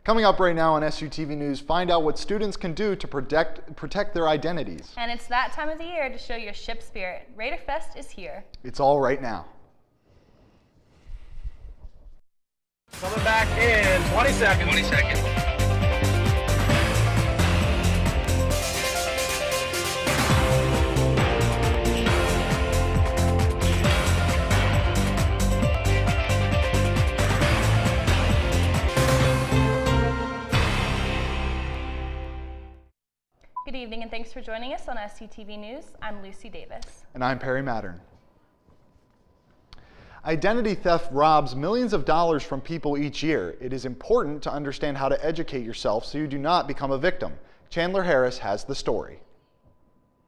Coming up right now on SUTV News, find out what students can do to protect their identities. And it's that time of the year to show your ship spirit. Raider Fest is here. It's all right now. Coming back in 20 seconds. 20 seconds. Good evening and thanks for joining us on SUTV News. I'm Lucy Davis. And I'm Perry Mattern. Identity theft robs millions of dollars from people each year. It is important to understand how to educate yourself so you do not become a victim. Chandler Harris has the story.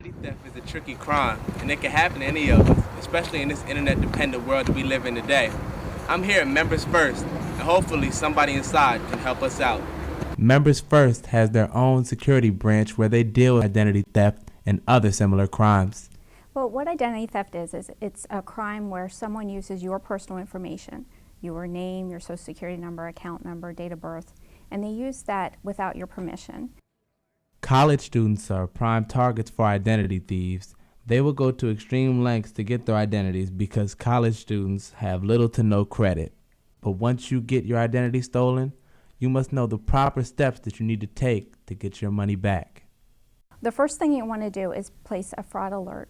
Identity theft is a tricky crime, and it can happen to any of us, especially in this internet-dependent world that we live in today. I'm here at Members First, and hopefully somebody inside can help us out. Members First has their own security branch where they deal with identity theft and other similar crimes. Well, what identity theft is it's a crime where someone uses your personal information, your name, your social security number, account number, date of birth, and they use that without your permission. College students are prime targets for identity thieves. They will go to extreme lengths to get their identities because college students have little to no credit. But once you get your identity stolen, you must know the proper steps that you need to take to get your money back. The first thing you want to do is place a fraud alert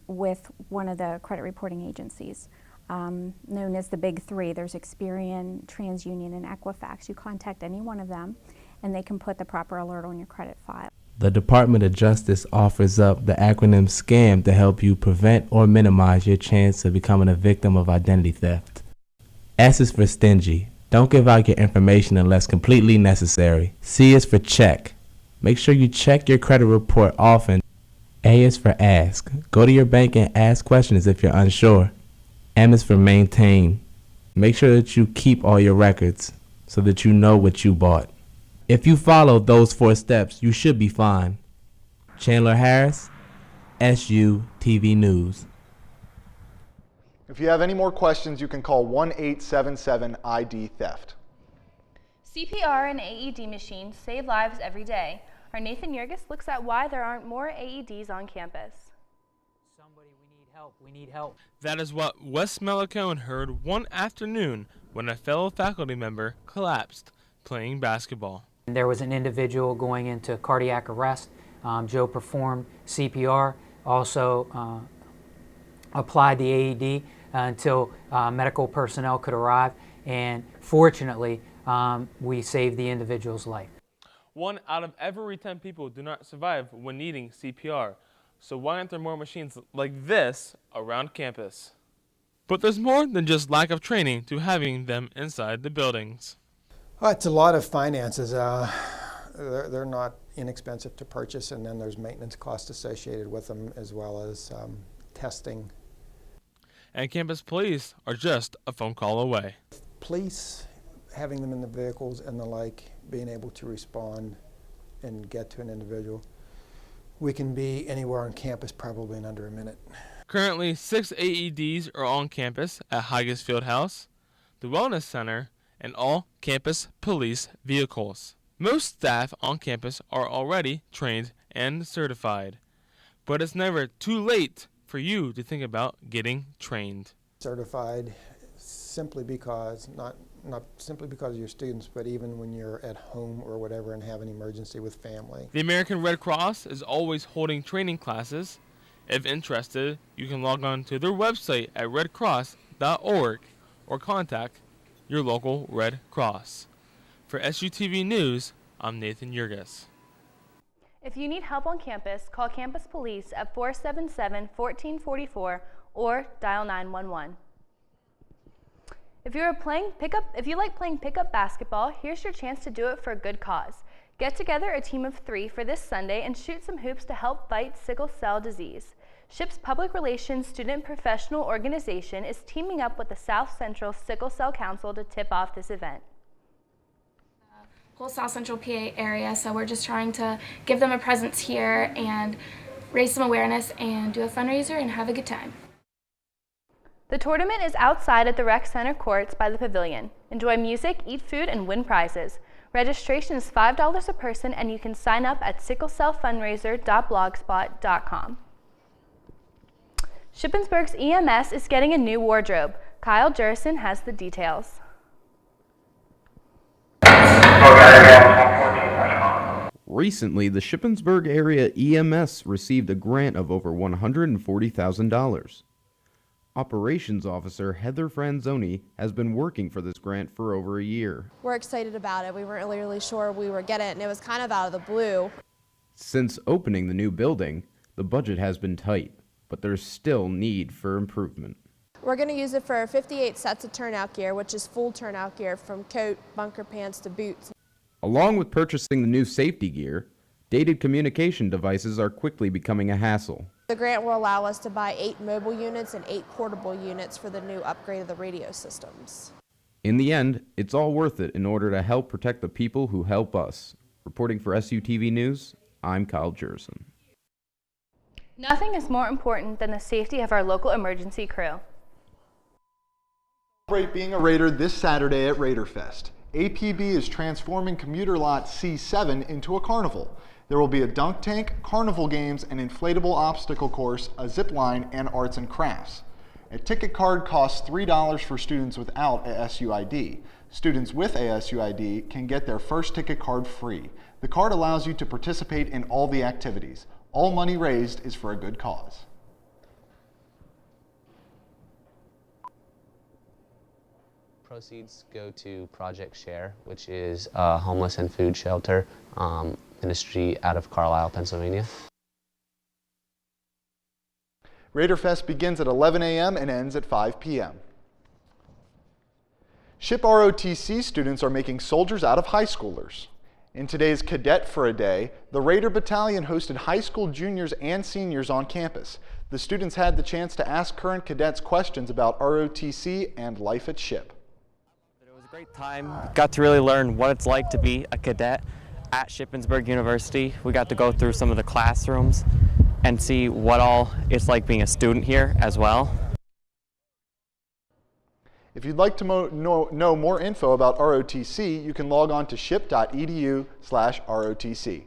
with one of the credit reporting agencies, known as the Big Three. There's Experian, TransUnion, and Equifax. You contact any one of them, and they can put the proper alert on your credit file. The Department of Justice offers up the acronym SCAM to help you prevent or minimize your chance of becoming a victim of identity theft. S is for stingy. Don't give out your information unless completely necessary. C is for check. Make sure you check your credit report often. A is for ask. Go to your bank and ask questions if you're unsure. M is for maintain. Make sure that you keep all your records so that you know what you bought. If you follow those 4 steps, you should be fine. Chandler Harris, SUTV News. If you have any more questions, you can call 1-877-ID-THEFT. CPR and AED machines save lives every day. Our Nathan Yurgis looks at why there aren't more AEDs on campus. We need help. That is what Wes Melicone heard one afternoon when a fellow faculty member collapsed playing basketball. There was an individual going into cardiac arrest. Joe performed CPR, also applied the AED until medical personnel could arrive, and fortunately we saved the individual's life. 1 out of every 10 people do not survive when needing CPR. So why aren't there more machines like this around campus? But there's more than just lack of training to having them inside the buildings. Well, it's a lot of finances. They're not inexpensive to purchase, and then there's maintenance costs associated with them as well as testing. And campus police are just a phone call away. Police, having them in the vehicles and the like, being able to respond and get to an individual. We can be anywhere on campus probably in under a minute. Currently, 6 AEDs are on campus at Higas Fieldhouse, the Wellness Center, and all campus police vehicles. Most staff on campus are already trained and certified, but it's never too late for you to think about getting trained. Certified simply because, not simply because of your students, but even when you're at home or whatever and have an emergency with family. The American Red Cross is always holding training classes. If interested, you can log on to their website at redcross.org or contact your local Red Cross. For SUTV News, I'm Nathan Yurgis. If you need help on campus, call campus police at 477-1444 or dial 911. If you like playing pickup basketball, here's your chance to do it for a good cause. Get together a team of 3 for this Sunday and shoot some hoops to help fight sickle cell disease. SHIP's Public Relations Student Professional Organization is teaming up with the South Central Sickle Cell Council to tip off this event. Whole South Central PA area, so we're just trying to give them a presence here and raise some awareness and do a fundraiser and have a good time. The tournament is outside at the Rec Center courts by the pavilion. Enjoy music, eat food, and win prizes. Registration is $5 a person, and you can sign up at sicklecellfundraiser.blogspot.com. Shippensburg's EMS is getting a new wardrobe. Kyle Jurison has the details. Recently, the Shippensburg area EMS received a grant of over $140,000. Operations Officer Heather Franzoni has been working for this grant for over a year. We're excited about it. We weren't really sure we were getting it, and it was kind of out of the blue. Since opening the new building, the budget has been tight, but there's still need for improvement. We're going to use it for 58 sets of turnout gear, which is full turnout gear from coat, bunker pants to boots. Along with purchasing the new safety gear, dated communication devices are quickly becoming a hassle. The grant will allow us to buy 8 mobile units and 8 portable units for the new upgrade of the radio systems. In the end, it's all worth it in order to help protect the people who help us. Reporting for SUTV News, I'm Kyle Jurison. Nothing is more important than the safety of our local emergency crew. Celebrate being a Raider this Saturday at Raiderfest. APB is transforming commuter lot C7 into a carnival. There will be a dunk tank, carnival games, an inflatable obstacle course, a zip line, and arts and crafts. A ticket card costs $3 for students without a SUID. Students with a SUID can get their first ticket card free. The card allows you to participate in all the activities. All money raised is for a good cause. Proceeds go to Project Share, which is a homeless and food shelter ministry out of Carlisle, Pennsylvania. Raiderfest begins at 11 a.m. and ends at 5 p.m. SHIP ROTC students are making soldiers out of high schoolers. In today's Cadet for a Day, the Raider Battalion hosted high school juniors and seniors on campus. The students had the chance to ask current cadets questions about ROTC and life at SHIP. It was a great time. Got to really learn what it's like to be a cadet at Shippensburg University. We got to go through some of the classrooms and see what all it's like being a student here as well. If you'd like to know more info about ROTC, you can log on to ship.edu/ROTC.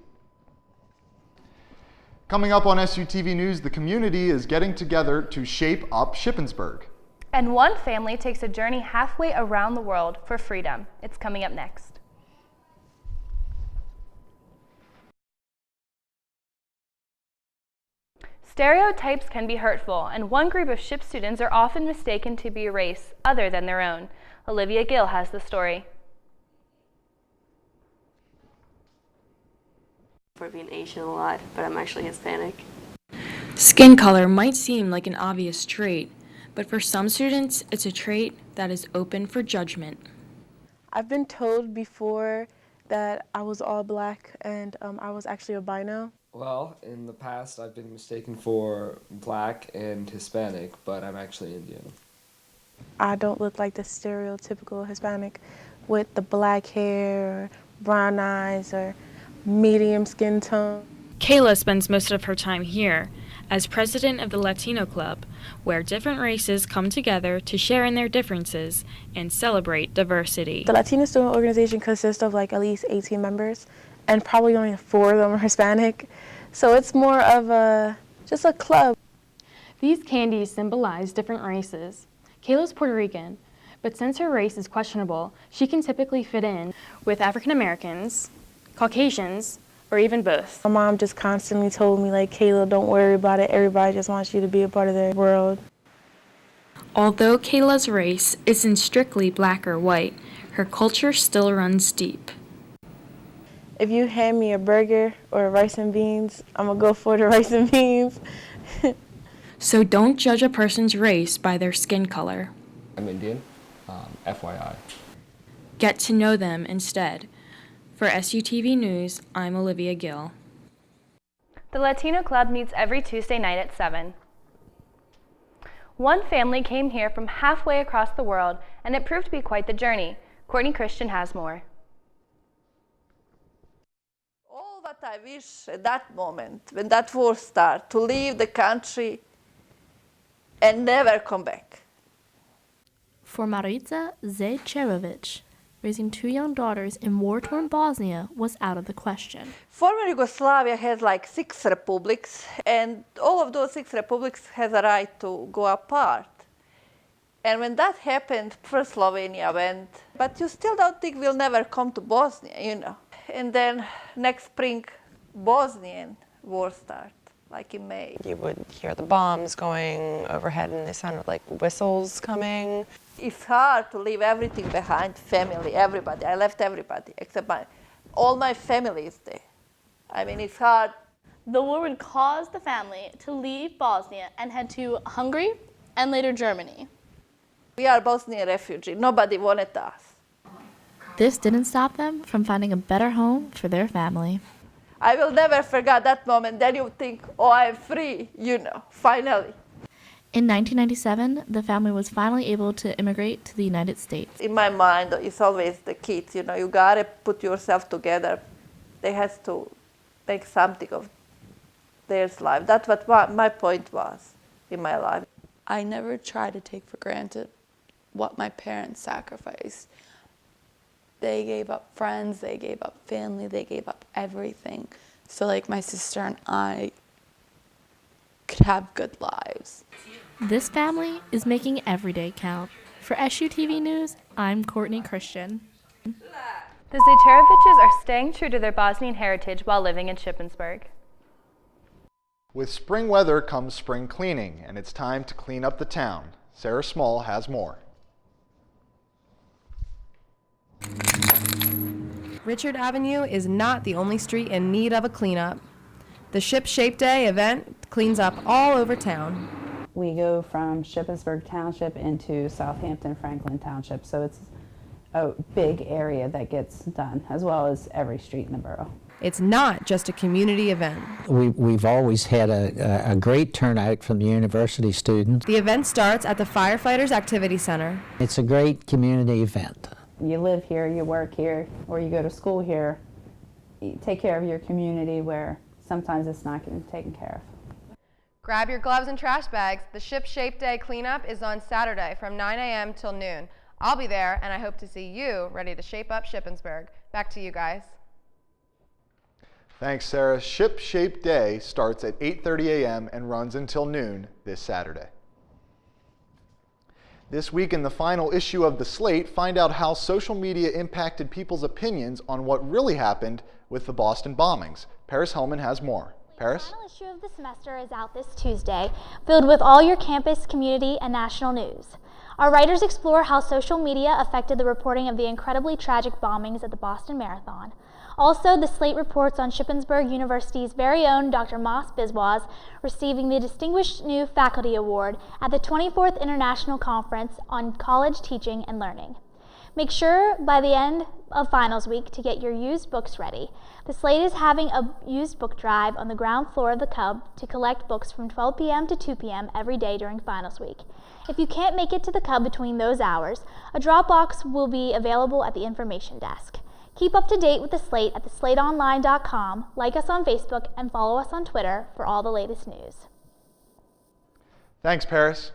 Coming up on SUTV News, the community is getting together to shape up Shippensburg. And one family takes a journey halfway around the world for freedom. It's coming up next. Stereotypes can be hurtful, and one group of SHIP students are often mistaken to be a race other than their own. Olivia Gill has the story. For being Asian a lot, but I'm actually Hispanic. Skin color might seem like an obvious trait, but for some students, it's a trait that is open for judgment. I've been told before that I was all black and I was actually albino. Well, in the past I've been mistaken for black and Hispanic, but I'm actually Indian. I don't look like the stereotypical Hispanic with the black hair, brown eyes, or medium skin tone. Kayla spends most of her time here as president of the Latino Club, where different races come together to share in their differences and celebrate diversity. The Latino student organization consists of like at least 18 members, and probably only 4 of them are Hispanic. So it's more of just a club. These candies symbolize different races. Kayla's Puerto Rican, but since her race is questionable, she can typically fit in with African Americans, Caucasians, or even both. My mom just constantly told me, like, Kayla, don't worry about it. Everybody just wants you to be a part of their world. Although Kayla's race isn't strictly black or white, her culture still runs deep. If you hand me a burger or rice and beans, I'm gonna go for the rice and beans. So don't judge a person's race by their skin color. I'm Indian, FYI. Get to know them instead. For SUTV News, I'm Olivia Gill. The Latino Club meets every Tuesday night at 7. One family came here from halfway across the world, and it proved to be quite the journey. Courtney Christian has more. All that I wish at that moment, when that war started, to leave the country and never come back. For Maritza Zejcerovic, raising 2 young daughters in war-torn Bosnia was out of the question. Former Yugoslavia has like 6 republics, and all of those 6 republics has a right to go apart. And when that happened, first Slovenia went, but you still don't think we'll never come to Bosnia, you know. And then next spring, Bosnian war started, like in May. You would hear the bombs going overhead and they sounded like whistles coming. It's hard to leave everything behind, family, everybody. I left everybody, except all my family is there. I mean, it's hard. The war would cause the family to leave Bosnia and head to Hungary and later Germany. We are Bosnian refugees. Nobody wanted us. This didn't stop them from finding a better home for their family. I will never forget that moment. Then you think, oh, I'm free, you know, finally. In 1997, the family was finally able to immigrate to the United States. In my mind, it's always the kids, you know, you gotta put yourself together. They have to make something of their life. That's what my point was in my life. I never try to take for granted what my parents sacrificed. They gave up friends, they gave up family, they gave up everything. So like my sister and I could have good lives. This family is making every day count. For SUTV News, I'm Courtney Christian. The Zayteroviches are staying true to their Bosnian heritage while living in Shippensburg. With spring weather comes spring cleaning, and it's time to clean up the town. Sarah Small has more. Richard Avenue is not the only street in need of a cleanup. The Shipshape Day event cleans up all over town. We go from Shippensburg Township into Southampton Franklin Township, so it's a big area that gets done, as well as every street in the borough. It's not just a community event. We've always had a great turnout from the university students. The event starts at the Firefighters Activity Center. It's a great community event. You live here, you work here, or you go to school here. You take care of your community where sometimes it's not getting taken care of. Grab your gloves and trash bags. The Shipshape Day cleanup is on Saturday from 9 a.m. till noon. I'll be there, and I hope to see you ready to shape up Shippensburg. Back to you guys. Thanks, Sarah. Shipshape Day starts at 8:30 a.m. and runs until noon this Saturday. This week in the final issue of the Slate, find out how social media impacted people's opinions on what really happened with the Boston bombings. Paris Hellman has more. Paris? The final issue of the semester is out this Tuesday, filled with all your campus, community, and national news. Our writers explore how social media affected the reporting of the incredibly tragic bombings at the Boston Marathon. Also, the Slate reports on Shippensburg University's very own Dr. Mas Biswas receiving the Distinguished New Faculty Award at the 24th International Conference on College Teaching and Learning. Make sure by the end of finals week to get your used books ready. The Slate is having a used book drive on the ground floor of the Cub to collect books from 12 p.m. to 2 p.m. every day during finals week. If you can't make it to the Cub between those hours, a drop box will be available at the information desk. Keep up to date with the Slate at theslateonline.com, like us on Facebook, and follow us on Twitter for all the latest news. Thanks, Paris.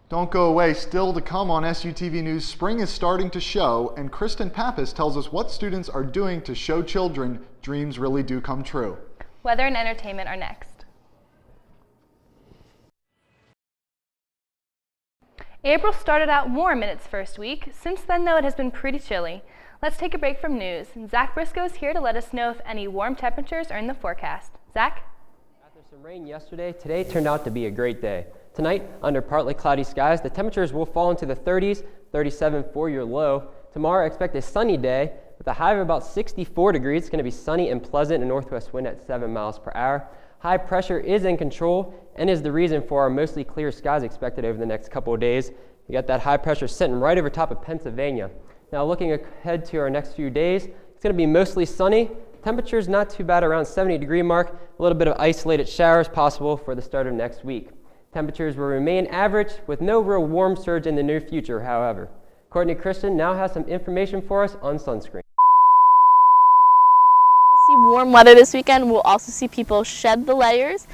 Don't go away. Still to come on SUTV News, spring is starting to show, and Kristen Pappas tells us what students are doing to show children dreams really do come true. Weather and entertainment are next. April started out warm in its first week. Since then, though, it has been pretty chilly. Let's take a break from news. Zach Briscoe is here to let us know if any warm temperatures are in the forecast. Zach? After some rain yesterday, today turned out to be a great day. Tonight, under partly cloudy skies, the temperatures will fall into the 30s, 37 for your low. Tomorrow, expect a sunny day with a high of about 64 degrees. It's going to be sunny and pleasant, a northwest wind at 7 miles per hour. High pressure is in control and is the reason for our mostly clear skies expected over the next couple of days. We got that high pressure sitting right over top of Pennsylvania. Now looking ahead to our next few days, it's going to be mostly sunny. Temperatures not too bad around 70-degree mark. A little bit of isolated showers possible for the start of next week. Temperatures will remain average with no real warm surge in the near future, however. Courtney Christian now has some information for us on sunscreen. We'll see warm weather this weekend. We'll also see people shed the layers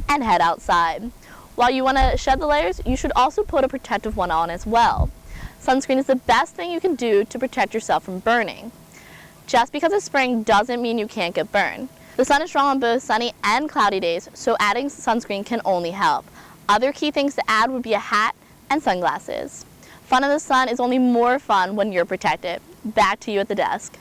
and head outside. While you want to shed the layers, you should also put a protective one on as well. Sunscreen is the best thing you can do to protect yourself from burning. Just because it's spring doesn't mean you can't get burned. The sun is strong on both sunny and cloudy days, so adding sunscreen can only help. Other key things to add would be a hat and sunglasses. Fun in the sun is only more fun when you're protected. Back to you at the desk.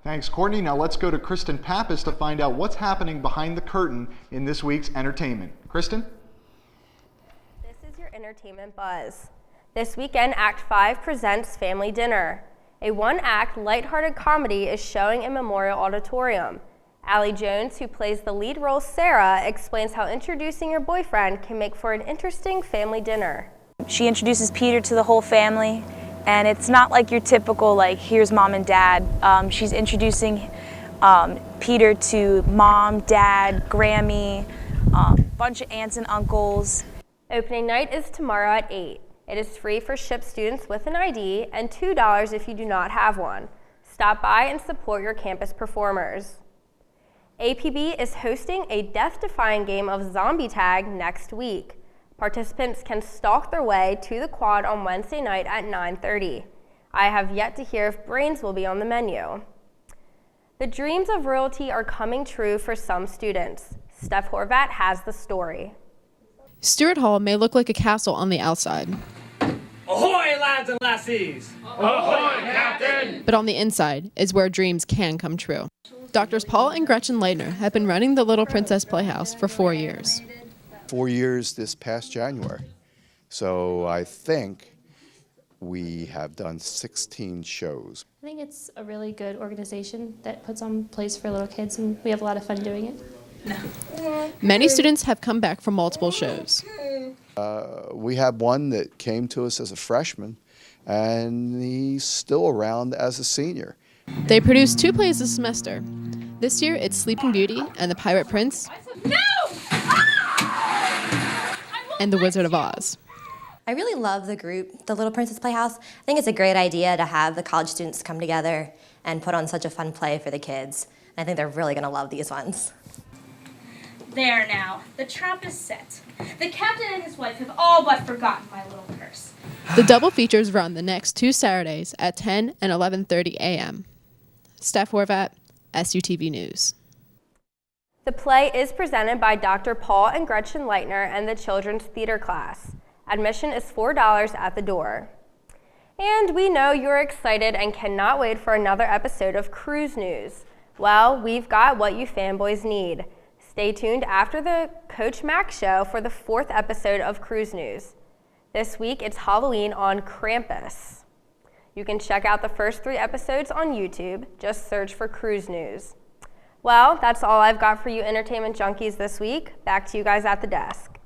Thanks, Courtney. Now let's go to Kristen Pappas to find out what's happening behind the curtain in this week's entertainment. Kristen? This is your entertainment buzz. This weekend, Act 5 presents Family Dinner. A one-act, lighthearted comedy is showing in Memorial Auditorium. Allie Jones, who plays the lead role Sarah, explains how introducing your boyfriend can make for an interesting family dinner. She introduces Peter to the whole family, and it's not like your typical, like, here's mom and dad. She's introducing Peter to mom, dad, Grammy, bunch of aunts and uncles. Opening night is tomorrow at 8. It is free for SHIP students with an ID and $2 if you do not have one. Stop by and support your campus performers. APB is hosting a death-defying game of zombie tag next week. Participants can stalk their way to the quad on Wednesday night at 9:30. I have yet to hear if brains will be on the menu. The dreams of royalty are coming true for some students. Steph Horvat has the story. Stewart Hall may look like a castle on the outside. Ahoy, lads and lassies! Ahoy, Captain! But on the inside is where dreams can come true. Doctors Paul and Gretchen Leitner have been running the Little Princess Playhouse for 4 years. 4 years this past January. So I think we have done 16 shows. I think it's a really good organization that puts on plays for little kids, and we have a lot of fun doing it. Many students have come back from multiple shows. We had one that came to us as a freshman, and he's still around as a senior. They produced 2 plays this semester. This year, it's Sleeping Beauty and the Pirate Prince and The Wizard of Oz. I really love the group, the Little Princess Playhouse. I think it's a great idea to have the college students come together and put on such a fun play for the kids. I think they're really going to love these ones. There now, the trap is set. The captain and his wife have all but forgotten my little purse. The double features run the next 2 Saturdays at 10 and 11:30 a.m. Steph Horvat, SUTV News. The play is presented by Dr. Paul and Gretchen Leitner and the Children's Theater class. Admission is $4 at the door. And we know you're excited and cannot wait for another episode of Cruise News. Well, we've got what you fanboys need. Stay tuned after the Coach Mac Show for the 4th episode of Cruise News. This week, it's Halloween on Krampus. You can check out the first 3 episodes on YouTube. Just search for Cruise News. Well, that's all I've got for you entertainment junkies this week. Back to you guys at the desk.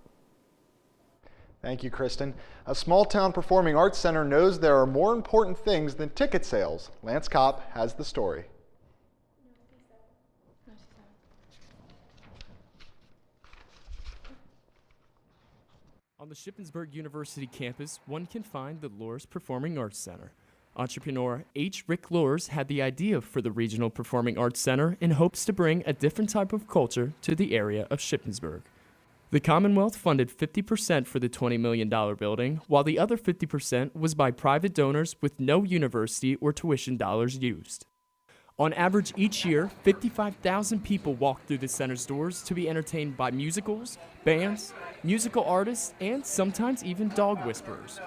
Thank you, Kristen. A small-town performing arts center knows there are more important things than ticket sales. Lance Kopp has the story. On the Shippensburg University campus, one can find the Loers Performing Arts Center. Entrepreneur H. Rick Loers had the idea for the Regional Performing Arts Center in hopes to bring a different type of culture to the area of Shippensburg. The Commonwealth funded 50% for the $20 million building, while the other 50% was by private donors with no university or tuition dollars used. On average each year, 55,000 people walk through the center's doors to be entertained by musicals, bands, musical artists, and sometimes even dog whisperers.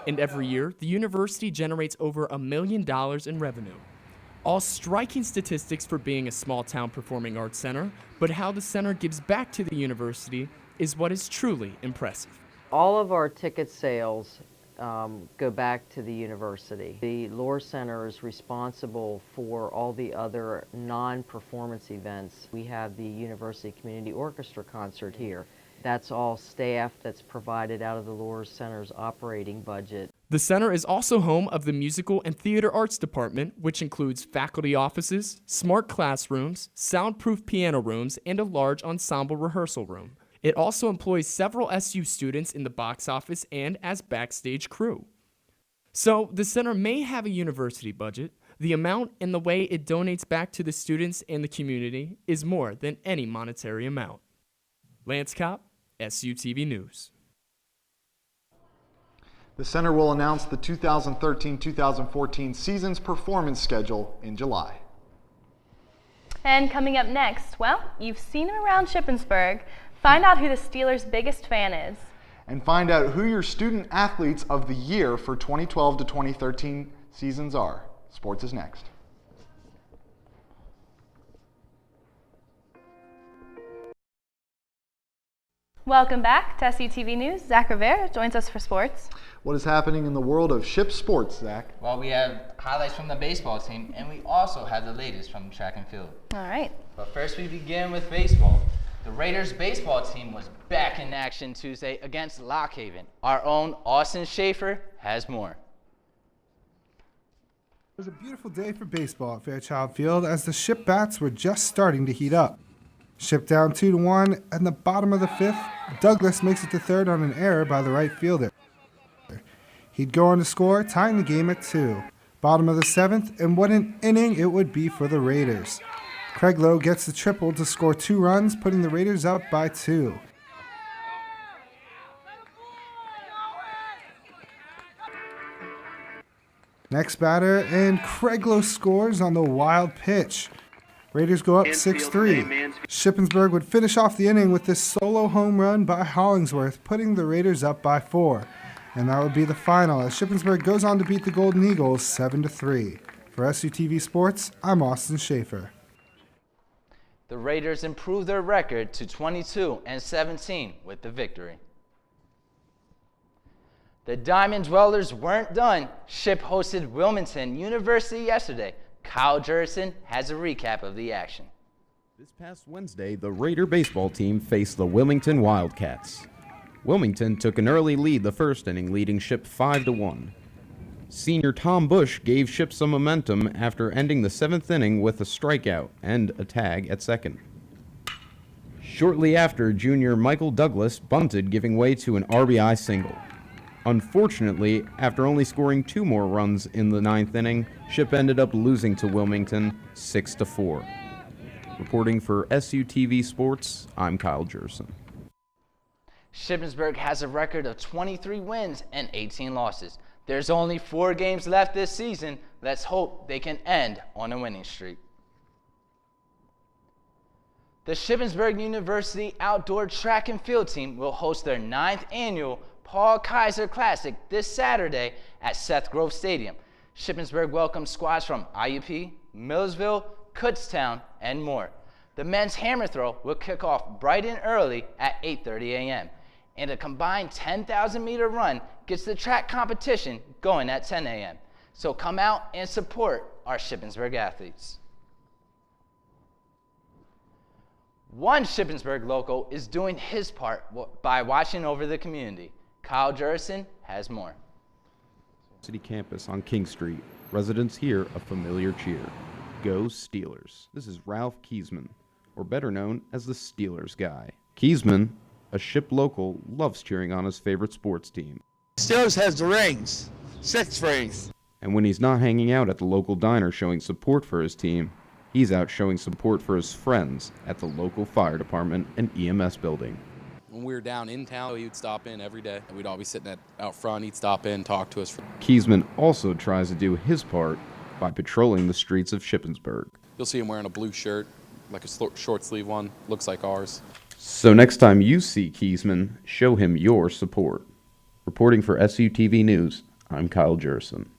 And every year, the university generates over $1 million in revenue. All striking statistics for being a small-town performing arts center, but how the center gives back to the university is what is truly impressive. All of our ticket sales go back to the university. The Loers Center is responsible for all the other non-performance events. We have the University Community Orchestra concert here. That's all staff that's provided out of the Loers Center's operating budget. The center is also home of the Musical and Theater Arts Department, which includes faculty offices, smart classrooms, soundproof piano rooms, and a large ensemble rehearsal room. It also employs several SU students in the box office and as backstage crew. So the center may have a university budget. The amount and the way it donates back to the students and the community is more than any monetary amount. Lance Kopp, SUTV News. The center will announce the 2013-2014 season's performance schedule in July. And coming up next, well, you've seen him around Shippensburg. Find out who the Steelers' biggest fan is. And find out who your student athletes of the year for 2012 to 2013 seasons are. Sports is next. Welcome back to SUTV News. Zach Rivera joins us for sports. What is happening in the world of ship sports, Zach? Well, we have highlights from the baseball team, and we also have the latest from track and field. All right. But first, we begin with baseball. The Raiders baseball team was back in action Tuesday against Lock Haven. Our own Austin Schaefer has more. It was a beautiful day for baseball at Fairchild Field as the Ship bats were just starting to heat up. Ship down 2-1, and the bottom of the fifth, Douglas makes it to third on an error by the right fielder. He'd go on to score, tying the game at 2. Bottom of the seventh, and what an inning it would be for the Raiders. Craig Lowe gets the triple to score 2 runs, putting the Raiders up by 2. Next batter, and Craig Lowe scores on the wild pitch. Raiders go up 6-3. Shippensburg would finish off the inning with this solo home run by Hollingsworth, putting the Raiders up by 4. And that would be the final as Shippensburg goes on to beat the Golden Eagles 7-3. For SUTV Sports, I'm Austin Schaefer. The Raiders improved their record to 22-17 with the victory. The Diamond Dwellers weren't done. Ship hosted Wilmington University yesterday. Kyle Jurison has a recap of the action. This past Wednesday, the Raider baseball team faced the Wilmington Wildcats. Wilmington took an early lead the first inning, leading Ship 5-1. Senior Tom Bush gave Ship some momentum after ending the 7th inning with a strikeout and a tag at second. Shortly after, junior Michael Douglas bunted, giving way to an RBI single. Unfortunately, after only scoring 2 more runs in the 9th inning, Ship ended up losing to Wilmington 6-4. Reporting for SUTV Sports, I'm Kyle Jerson. Shippensburg has a record of 23 wins and 18 losses. There's only 4 games left this season. Let's hope they can end on a winning streak. The Shippensburg University Outdoor Track and Field team will host their 9th annual Paul Kaiser Classic this Saturday at Seth Grove Stadium. Shippensburg welcomes squads from IUP, Millersville, Kutztown, and more. The men's hammer throw will kick off bright and early at 8:30 a.m. and a combined 10,000-meter run gets the track competition going at 10 a.m. So come out and support our Shippensburg athletes. One Shippensburg local is doing his part by watching over the community. Kyle Jurison has more. City campus on King Street. Residents hear a familiar cheer. Go Steelers. This is Ralph Kiesman, or better known as the Steelers guy. Kiesman, a Ship local, loves cheering on his favorite sports team. Steelers has the rings. 6 rings. And when he's not hanging out at the local diner showing support for his team, he's out showing support for his friends at the local fire department and EMS building. When we were down in town, he would stop in every day. We'd all be sitting out front. He'd stop in, talk to us. Kiesman also tries to do his part by patrolling the streets of Shippensburg. You'll see him wearing a blue shirt, like a short sleeve one. Looks like ours. So next time you see Kiesman, show him your support. Reporting for SUTV News, I'm Kyle Jerson.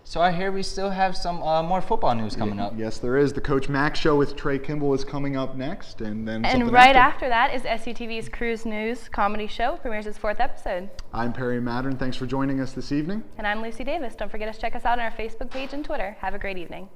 So I hear we still have some more football news coming up. Yes, there is. The Coach Mack Show with Trey Kimball is coming up next, and then and right after that is SUTV's Cruise News comedy show, premieres its 4th episode. I'm Perry Mattern. Thanks for joining us this evening. And I'm Lucy Davis. Don't forget to check us out on our Facebook page and Twitter. Have a great evening.